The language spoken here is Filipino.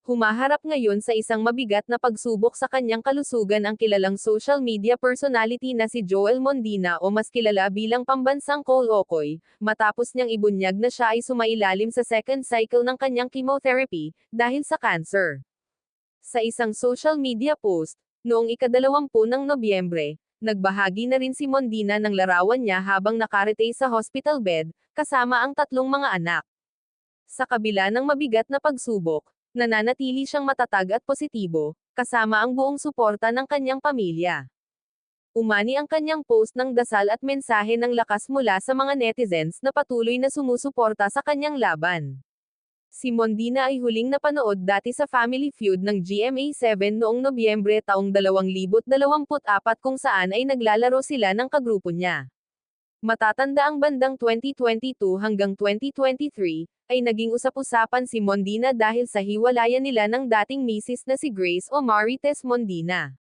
Humaharap ngayon sa isang mabigat na pagsubok sa kanyang kalusugan ang kilalang social media personality na si Joel Mondina o mas kilala bilang pambansang Cole Okoy, matapos niyang ibunyag na siya ay sumailalim sa second cycle ng kanyang chemotherapy, dahil sa cancer. Sa isang social media post, noong ika-20 ng Nobyembre, nagbahagi na rin si Mondina ng larawan niya habang nakaretay sa hospital bed, kasama ang 3 mga anak. Sa kabila ng mabigat na pagsubok, nananatili siyang matatag at positibo, kasama ang buong suporta ng kanyang pamilya. Umani ang kanyang post ng dasal at mensahe ng lakas mula sa mga netizens na patuloy na sumusuporta sa kanyang laban. Si Mondina ay huling napanood dati sa Family Feud ng GMA7 noong Nobyembre taong 2024 kung saan ay naglalaro sila ng kagrupo niya. Matatanda ang bandang 2022 hanggang 2023, ay naging usap-usapan si Mondina dahil sa hiwalayan nila ng dating misis na si Grace o Marites Mondina.